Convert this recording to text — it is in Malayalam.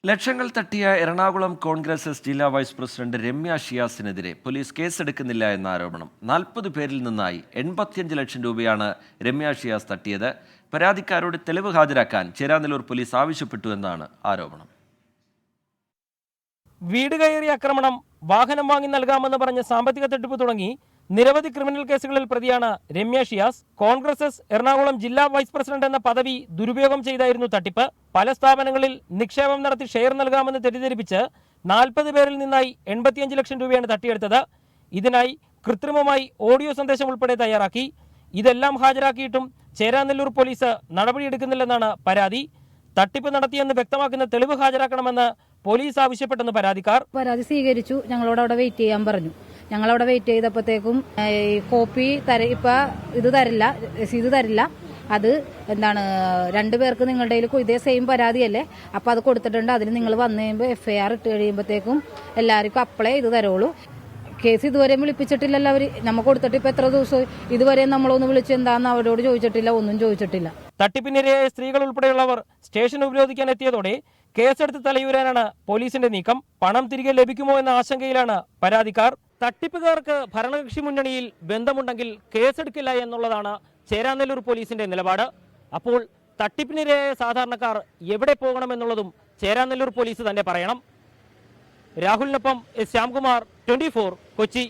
ലക്ഷങ്ങൾ തട്ടിയ എറണാകുളം കോൺഗ്രസ് എസ് ജില്ലാ വൈസ് പ്രസിഡന്റ് രമ്യ ഷിയാസിനെതിരെ പോലീസ് കേസെടുക്കുന്നില്ല എന്ന ആരോപണം. 40 പേരിൽ നിന്നായി 85 ലക്ഷം രൂപയാണ് രമ്യ ഷിയാസ് തട്ടിയത്. പരാതിക്കാരോട് തെളിവ് ഹാജരാക്കാൻ ചേരാനെല്ലൂർ പോലീസ് ആവശ്യപ്പെട്ടു എന്നാണ് ആരോപണം. വീട് കയറി ആക്രമണം, വാഹനം വാങ്ങി നൽകാമെന്ന് പറഞ്ഞ് സാമ്പത്തിക തട്ടിപ്പ് തുടങ്ങി നിരവധി ക്രിമിനൽ കേസുകളിൽ പ്രതിയാണ് രമ്യ ഷിയാസ്. കോൺഗ്രസ് എസ് എറണാകുളം ജില്ലാ വൈസ് പ്രസിഡന്റ് എന്ന പദവി ദുരുപയോഗം ചെയ്തായിരുന്നു തട്ടിപ്പ്. പല സ്ഥാപനങ്ങളിൽ നിക്ഷേപം നടത്തി ഷെയർ നൽകാമെന്ന് തെറ്റിദ്ധരിപ്പിച്ച് 40 പേരിൽ നിന്നായി 85 ലക്ഷം രൂപയാണ് തട്ടിയെടുത്തത്. ഇതിനായി കൃത്രിമമായി ഓഡിയോ സന്ദേശം ഉൾപ്പെടെ തയ്യാറാക്കി. ഇതെല്ലാം ഹാജരാക്കിയിട്ടും ചേരാനെല്ലൂർ പോലീസ് നടപടിയെടുക്കുന്നില്ലെന്നാണ് പരാതി. തട്ടിപ്പ് നടത്തിയെന്ന് വ്യക്തമാക്കുന്ന തെളിവ് ഹാജരാക്കണമെന്ന് പോലീസ് ആവശ്യപ്പെട്ടെന്ന് പരാതിക്കാർ. പരാതി സ്വീകരിച്ചു. ഞങ്ങളോട് അവിടെ വെയിറ്റ് ചെയ്യാൻ പറഞ്ഞു. ഞങ്ങളവിടെ വെയിറ്റ് ചെയ്തപ്പോഴത്തേക്കും കോപ്പി ഇത് തരില്ല, രസീത് തരില്ല. അത് എന്താണ്, 2 പേർക്ക് നിങ്ങളുടെ കയ്യിൽ ഇതേ സെയിം പരാതിയല്ലേ, അപ്പോൾ അത് കൊടുത്തിട്ടുണ്ട്. അതിന് നിങ്ങൾ വന്നു കഴിയുമ്പോൾ FIR ഇട്ട് കഴിയുമ്പോഴത്തേക്കും എല്ലാവർക്കും അപ്ലൈ ചെയ്ത് തരുള്ളൂ. കേസ് ഇതുവരെ വിളിപ്പിച്ചിട്ടില്ലല്ലോ അവർ. നമ്മൾ കൊടുത്തിട്ട് ഇപ്പം എത്ര ദിവസമായി? ഇതുവരെ നമ്മളൊന്ന് വിളിച്ച് എന്താണെന്ന് അവരോട് ചോദിച്ചിട്ടില്ല, ഒന്നും ചോദിച്ചിട്ടില്ല. തട്ടിപ്പിനിരയായ സ്ത്രീകൾ ഉൾപ്പെടെയുള്ളവർ സ്റ്റേഷൻ ഉപരോധിക്കാൻ എത്തിയതോടെ കേസെടുത്ത് തലയൂരാനാണ് പോലീസിന്റെ നീക്കം. പണം തിരികെ ലഭിക്കുമോ എന്ന ആശങ്കയിലാണ് പരാതിക്കാർ. തട്ടിപ്പുകാർക്ക് ഭരണകക്ഷി മുന്നണിയിൽ ബന്ധമുണ്ടെങ്കിൽ കേസെടുക്കില്ല എന്നുള്ളതാണ് ചേരാനെല്ലൂർ പോലീസിന്റെ നിലപാട്. അപ്പോൾ തട്ടിപ്പിനിരയായ സാധാരണക്കാർ എവിടെ പോകണമെന്നുള്ളതും ചേരാനെല്ലൂർ പോലീസ് തന്നെ പറയണം. രാഹുലിനൊപ്പം ശ്യാംകുമാർ, 24 കൊച്ചി.